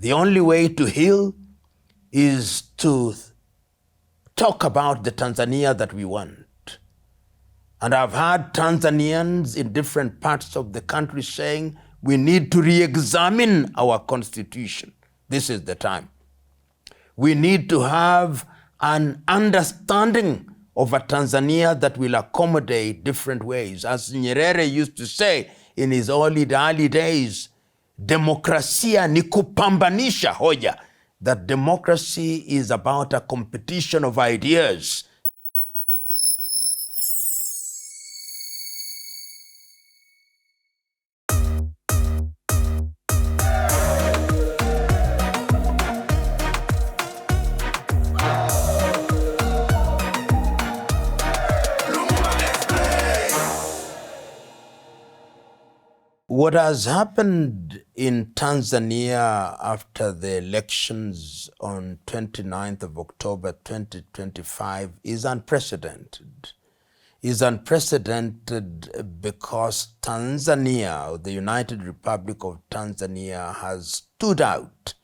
The only way to heal is to talk about the Tanzania that we want. And I've heard Tanzanians in different parts of the country saying we need to re-examine our constitution. This is the time. We need to have an understanding of a Tanzania that will accommodate different ways. As Nyerere used to say in his early days, demokrasia ni kupambanisha hoja, that democracy is about a competition of ideas. What has happened in Tanzania after the elections on 29th of October 2025 is unprecedented. Is unprecedented because Tanzania, the United Republic of Tanzania, has stood out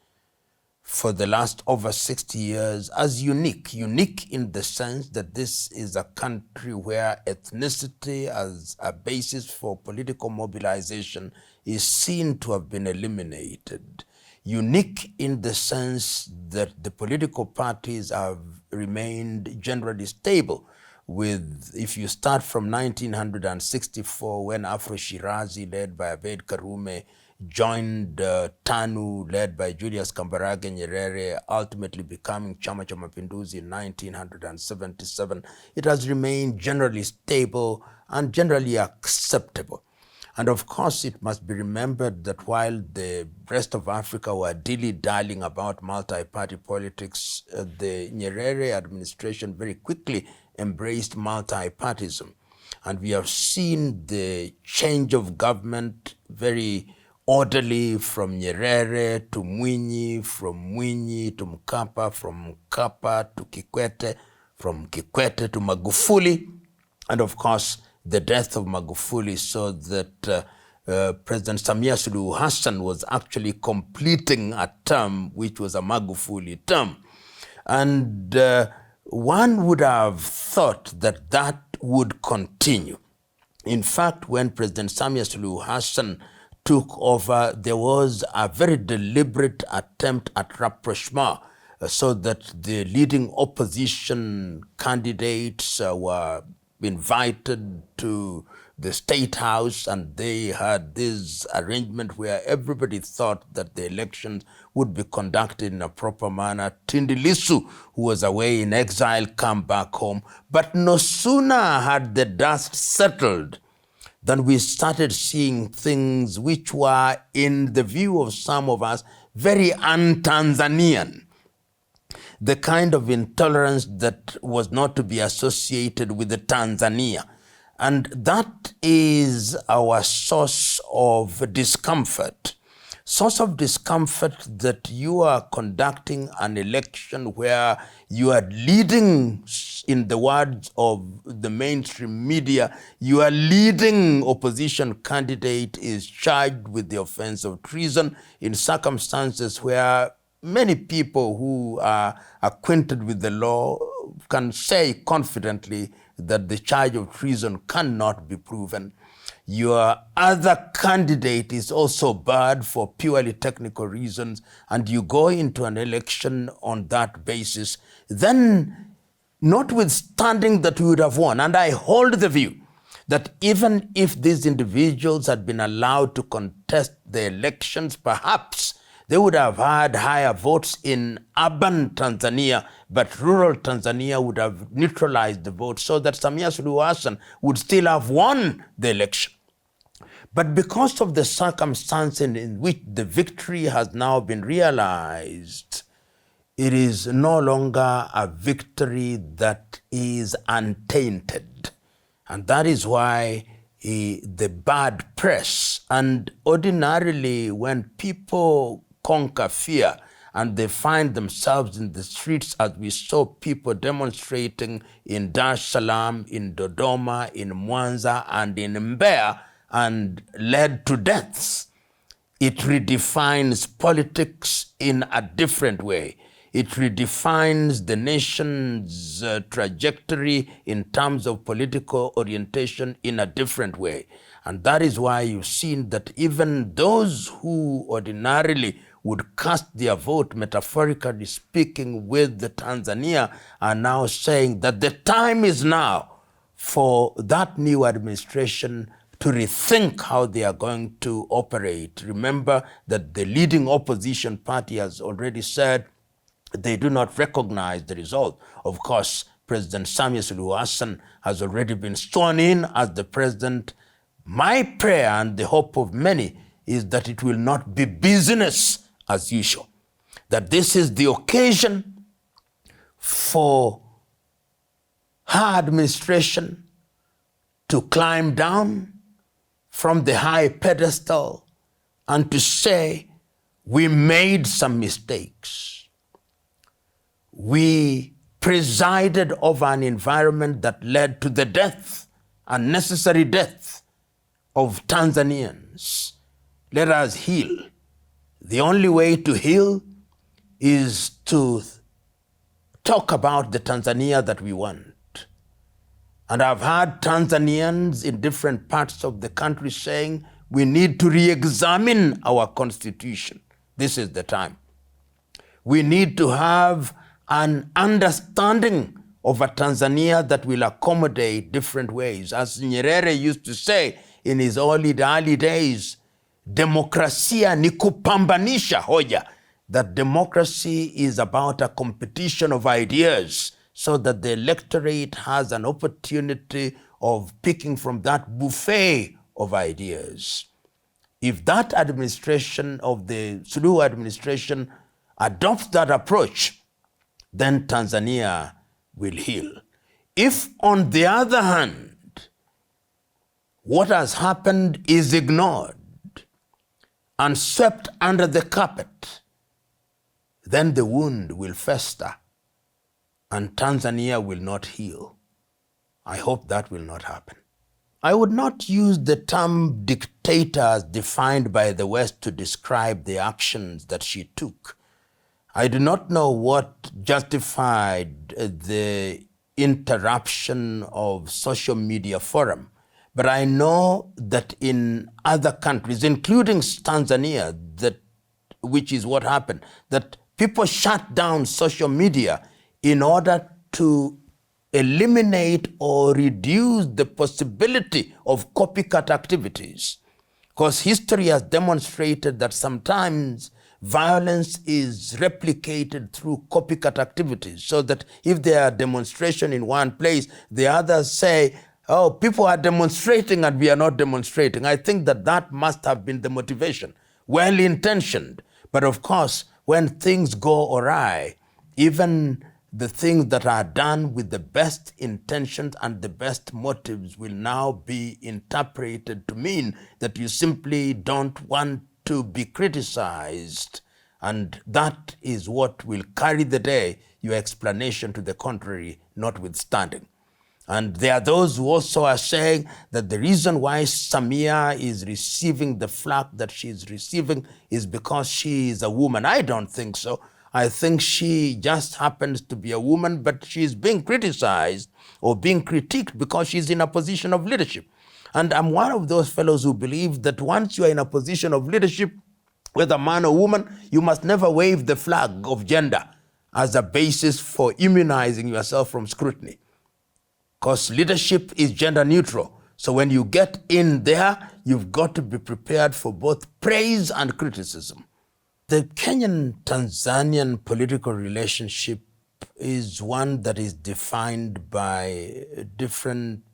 for the last over 60 years as unique in the sense that this is a country where ethnicity as a basis for political mobilization is seen to have been eliminated. Unique in the sense that the political parties have remained generally stable, with, if you start from 1964 when Afro Shirazi led by Abeid Karume joined TANU led by Julius Kambarage Nyerere, ultimately becoming Chama cha Mapinduzi in 1977, it has remained generally stable and generally acceptable. And of course, it must be remembered that while the rest of Africa were dilly-dallying about multi-party politics, the Nyerere administration very quickly embraced multi-partyism. And we have seen the change of government very orderly from Nyerere to Mwinyi, from Mwinyi to Mkapa, from Mkapa to Kikwete, from Kikwete to Magufuli, and of course the death of Magufuli, so that President Samia Suluhu Hassan was actually completing a term which was a Magufuli term. And one would have thought that that would continue. In fact, when President Samia Suluhu Hassan took over, there was a very deliberate attempt at rapprochement so that the leading opposition candidates were invited to the State House, and they had this arrangement where everybody thought that the elections would be conducted in a proper manner. Tundu Lissu, who was away in exile, come back home. But no sooner had the dust settled than we started seeing things which were, in the view of some of us, very un-Tanzanian. The kind of intolerance that was not to be associated with the Tanzania. And that is our source of discomfort. Source of discomfort that you are conducting an election where you are leading, in the words of the mainstream media, your leading opposition candidate is charged with the offense of treason in circumstances where many people who are acquainted with the law can say confidently that the charge of treason cannot be proven. Your other candidate is also barred for purely technical reasons, and you go into an election on that basis, then notwithstanding that we would have won, and I hold the view that even if these individuals had been allowed to contest the elections, perhaps they would have had higher votes in urban Tanzania, but rural Tanzania would have neutralized the vote so that Samia Suluhu Hassan would still have won the election. But because of the circumstances in which the victory has now been realized, it is no longer a victory that is untainted. And that is why the bad press, and ordinarily when people conquer fear and they find themselves in the streets, as we saw people demonstrating in Dar es Salaam, in Dodoma, in Mwanza, and in Mbeya, and led to deaths, It redefines politics in a different way. It redefines the nation's trajectory in terms of political orientation in a different way. And that is why you've seen that even those who ordinarily would cast their vote, metaphorically speaking, with the Tanzania are now saying that the time is now for that new administration to rethink how they are going to operate. Remember that the leading opposition party has already said they do not recognize the result. Of course, President Samia Suluhu Hassan has already been sworn in as the president. My prayer and the hope of many is that it will not be business as usual, that this is the occasion for her administration to climb down from the high pedestal and to say, we made some mistakes. We presided over an environment that led to the death, unnecessary death of Tanzanians. Let us heal. The only way to heal is to talk about the Tanzania that we want. And I've heard Tanzanians in different parts of the country saying, we need to re-examine our constitution. This is the time. We need to have an understanding of a Tanzania that will accommodate different ways. As Nyerere used to say in his early days, demokrasia ni kupambanisha hoja, that democracy is about a competition of ideas so that the electorate has an opportunity of picking from that buffet of ideas. If that administration of the Suluhu administration adopts that approach, then Tanzania will heal. If, on the other hand, what has happened is ignored and swept under the carpet, then the wound will fester and Tanzania will not heal. I hope that will not happen. I would not use the term dictator as defined by the West to describe the actions that she took. I do not know what justified the interruption of social media forum, but I know that in other countries, including Tanzania, which is what happened, that people shut down social media in order to eliminate or reduce the possibility of copycat activities. Because history has demonstrated that sometimes violence is replicated through copycat activities, so that if there are demonstrations in one place, the others say, oh, people are demonstrating and we are not demonstrating. I think that must have been the motivation, well-intentioned. But of course, when things go awry, even the things that are done with the best intentions and the best motives will now be interpreted to mean that you simply don't want to be criticized. And that is what will carry the day, your explanation to the contrary notwithstanding. And there are those who also are saying that the reason why Samia is receiving the flack that she is receiving is because she is a woman. I don't think so. I think she just happens to be a woman, but she is being criticized or being critiqued because she's in a position of leadership. And I'm one of those fellows who believe that once you are in a position of leadership, whether man or woman, you must never wave the flag of gender as a basis for immunizing yourself from scrutiny. Because leadership is gender neutral. So when you get in there, you've got to be prepared for both praise and criticism. The Kenyan-Tanzanian political relationship is one that is defined by different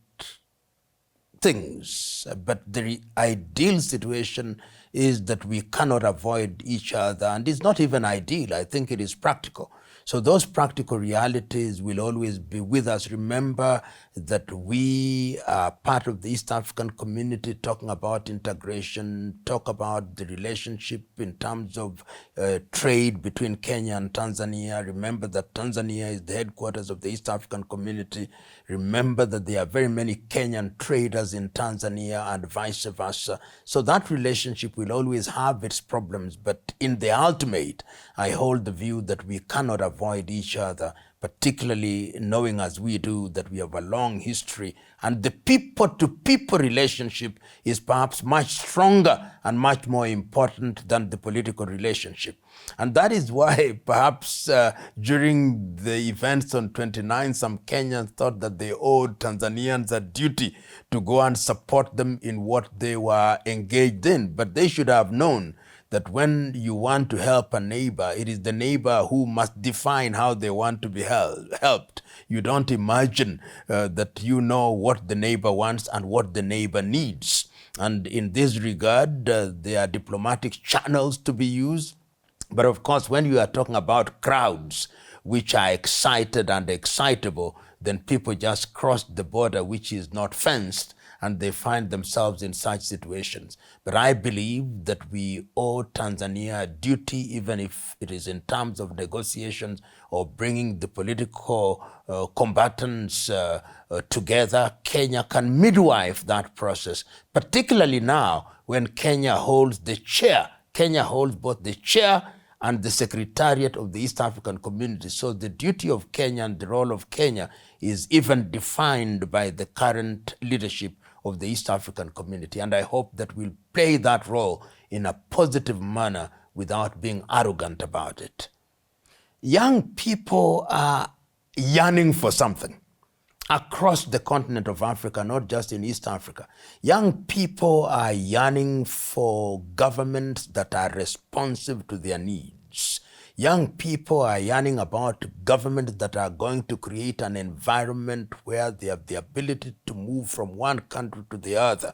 things. But the ideal situation is that we cannot avoid each other. And it's not even ideal. I think it is practical. So those practical realities will always be with us. Remember that we are part of the East African community, talking about integration, talk about the relationship in terms of trade between Kenya and Tanzania. Remember that Tanzania is the headquarters of the East African community. Remember that there are very many Kenyan traders in Tanzania and vice versa. So that relationship will always have its problems, but in the ultimate, I hold the view that we cannot avoid each other, particularly knowing as we do that we have a long history, and the people-to-people relationship is perhaps much stronger and much more important than the political relationship. And that is why perhaps during the events on 29, some Kenyans thought that they owed Tanzanians a duty to go and support them in what they were engaged in. But they should have known that when you want to help a neighbor, it is the neighbor who must define how they want to be helped. You don't imagine that you know what the neighbor wants and what the neighbor needs. And in this regard, there are diplomatic channels to be used. But of course, when you are talking about crowds which are excited and excitable, then people just cross the border which is not fenced, and they find themselves in such situations. But I believe that we owe Tanzania a duty, even if it is in terms of negotiations or bringing the political combatants together. Kenya can midwife that process, particularly now when Kenya holds the chair. Kenya holds both the chair and the Secretariat of the East African Community. So the duty of Kenya and the role of Kenya is even defined by the current leadership of the East African Community. And I hope that we'll play that role in a positive manner without being arrogant about it. Young people are yearning for something across the continent of Africa, not just in East Africa. Young people are yearning for governments that are responsive to their needs. Young people are yearning about governments that are going to create an environment where they have the ability to move from one country to the other.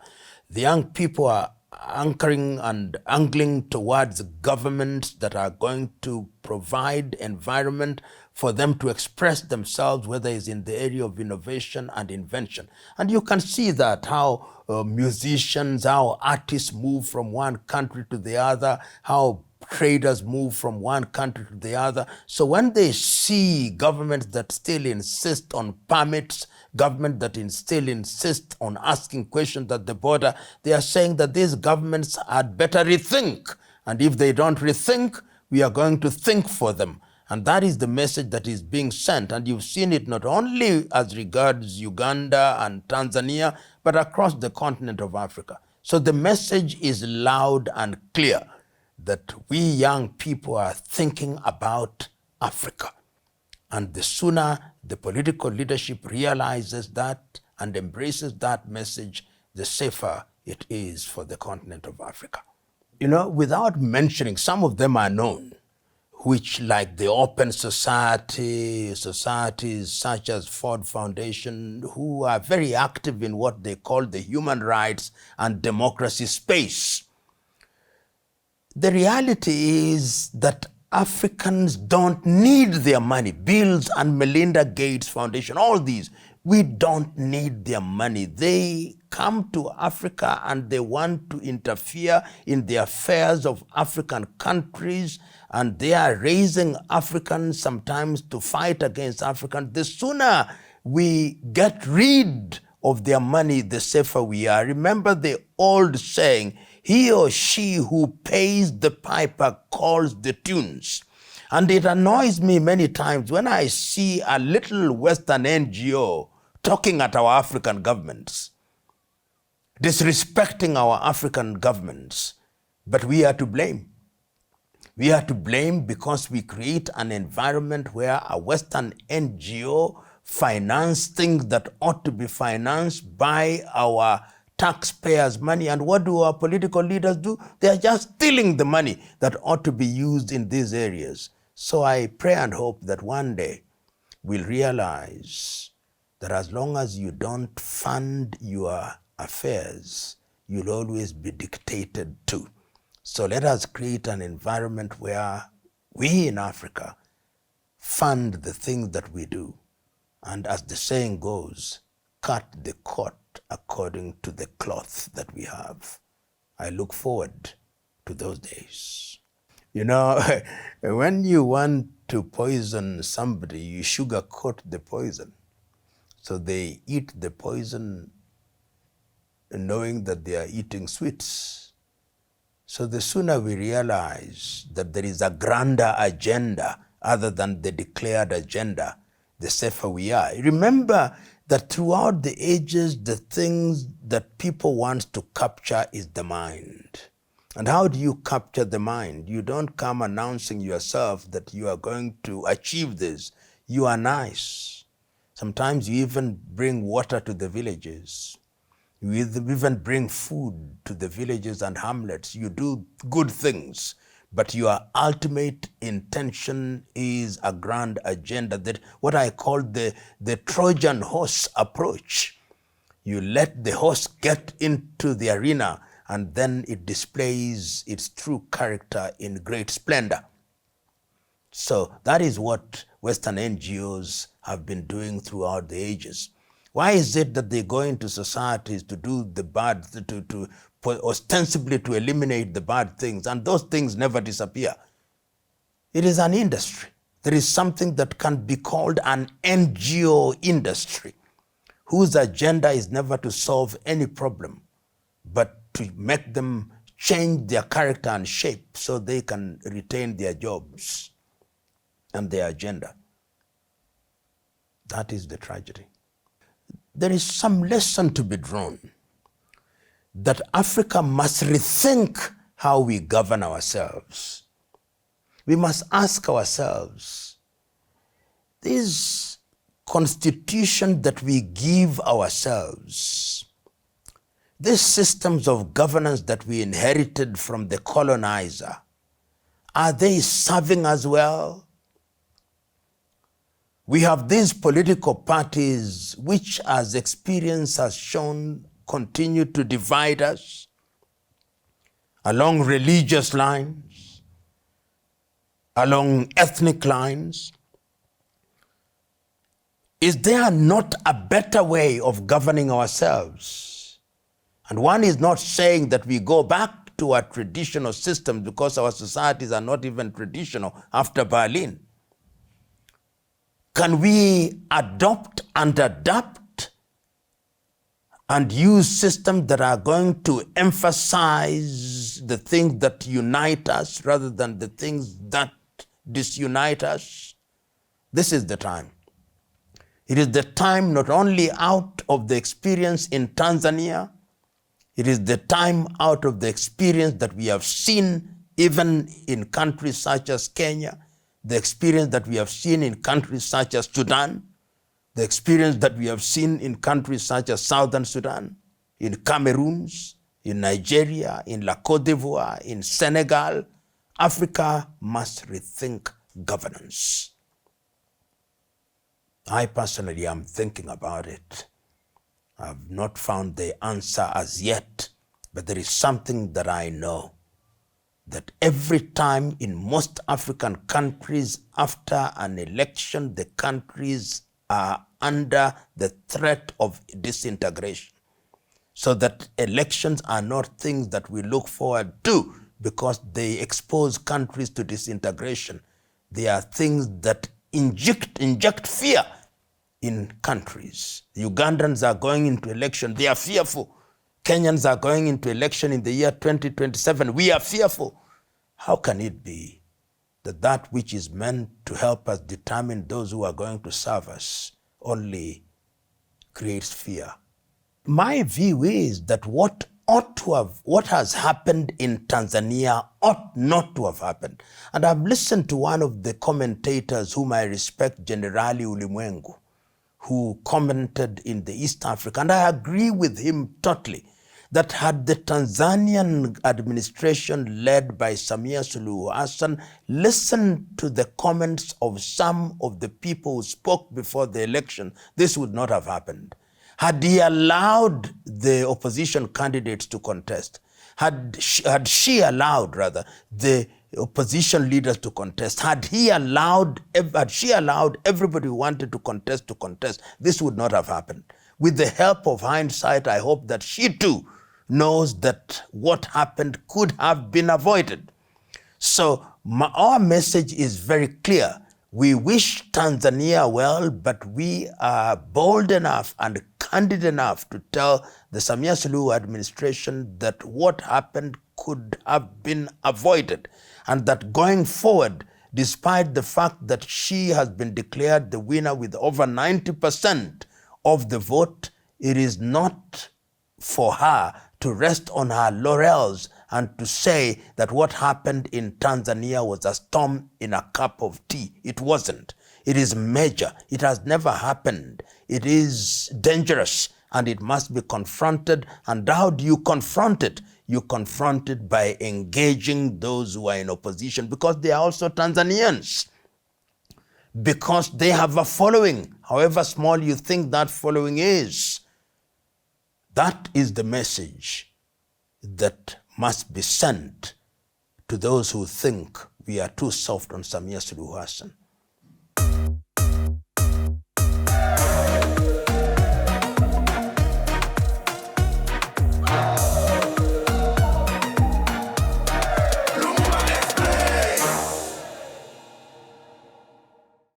The young people are anchoring and angling towards governments that are going to provide environment for them to express themselves, whether it's in the area of innovation and invention. And you can see that how musicians, how artists move from one country to the other, how traders move from one country to the other. So when they see governments that still insist on permits, government that still insist on asking questions at the border, they are saying that these governments had better rethink. And if they don't rethink, we are going to think for them. And that is the message that is being sent. And you've seen it not only as regards Uganda and Tanzania, but across the continent of Africa. So the message is loud and clear that we young people are thinking about Africa. And the sooner the political leadership realizes that and embraces that message, the safer it is for the continent of Africa. You know, without mentioning, some of them are known, which like the Open Society, societies such as Ford Foundation, who are very active in what they call the human rights and democracy space. The reality is that Africans don't need their money. Bills and Melinda Gates Foundation, all these, we don't need their money. They come to Africa and they want to interfere in the affairs of African countries, and they are raising Africans sometimes to fight against Africans. The sooner we get rid of their money, the safer we are. Remember the old saying, he or she who pays the piper calls the tunes. And it annoys me many times when I see a little Western NGO talking at our African governments, disrespecting our African governments. But we are to blame. We are to blame because we create an environment where a Western NGO finance things that ought to be financed by our taxpayers' money. And what do our political leaders do? They are just stealing the money that ought to be used in these areas. So I pray and hope that one day we'll realize that as long as you don't fund your affairs, you'll always be dictated to. So let us create an environment where we in Africa fund the things that we do, and as the saying goes, cut the coat according to the cloth that we have. I look forward to those days. You know, when you want to poison somebody, you sugarcoat the poison. So they eat the poison knowing that they are eating sweets. So the sooner we realize that there is a grander agenda other than the declared agenda, the safer we are. Remember that throughout the ages, the things that people want to capture is the mind. And how do you capture the mind? You don't come announcing yourself that you are going to achieve this. You are nice. Sometimes you even bring water to the villages. You even bring food to the villages and hamlets. You do good things, but your ultimate intention is a grand agenda, that what I call the Trojan horse approach. You let the horse get into the arena, and then it displays its true character in great splendor. So that is what Western NGOs have been doing throughout the ages. Why is it that they go into societies to do the bad, to ostensibly to eliminate the bad things, and those things never disappear? It is an industry. There is something that can be called an NGO industry, whose agenda is never to solve any problem, but to make them change their character and shape so they can retain their jobs and their agenda. That is the tragedy. There is some lesson to be drawn that Africa must rethink how we govern ourselves. We must ask ourselves, this constitution that we give ourselves, these systems of governance that we inherited from the colonizer, are they serving us well? We have these political parties which, as experience has shown, continue to divide us along religious lines, along ethnic lines. Is there not a better way of governing ourselves? And one is not saying that we go back to our traditional system, because our societies are not even traditional after Berlin. Can we adopt and adapt and use systems that are going to emphasize the things that unite us rather than the things that disunite us? This is the time. It is the time not only out of the experience in Tanzania, it is the time out of the experience that we have seen even in countries such as Kenya, the experience that we have seen in countries such as Sudan, the experience that we have seen in countries such as Southern Sudan, in Cameroon, in Nigeria, in La Côte d'Ivoire, in Senegal. Africa must rethink governance. I personally am thinking about it. I've not found the answer as yet, but there is something that I know, that every time in most African countries after an election, the countries are under the threat of disintegration. So that elections are not things that we look forward to because they expose countries to disintegration. They are things that inject fear in countries. The Ugandans are going into election. They are fearful. Kenyans are going into election in the year 2027. We are fearful. How can it be that that which is meant to help us determine those who are going to serve us only creates fear? My view is that what has happened in Tanzania ought not to have happened. And I've listened to one of the commentators whom I respect, Generali Ulimwengu, who commented in the East Africa, and I agree with him totally, that had the Tanzanian administration led by Samia Suluhu Hassan listened to the comments of some of the people who spoke before the election, this would not have happened. Had he allowed the opposition candidates to contest, had she allowed, rather, the opposition leaders to contest, had she allowed everybody who wanted to contest, this would not have happened. With the help of hindsight, I hope that she too knows that what happened could have been avoided. So our message is very clear. We wish Tanzania well, but we are bold enough and candid enough to tell the Samia Suluhu administration that what happened could have been avoided, and that going forward, despite the fact that she has been declared the winner with over 90% of the vote, it is not for her to rest on her laurels and to say that what happened in Tanzania was a storm in a cup of tea. It wasn't. It is major. It has never happened. It is dangerous and it must be confronted. And how do you confront it? You confront it by engaging those who are in opposition, because they are also Tanzanians, because they have a following, however small you think that following is. That is the message that must be sent to those who think we are too soft on Samia Suluhu Hassan.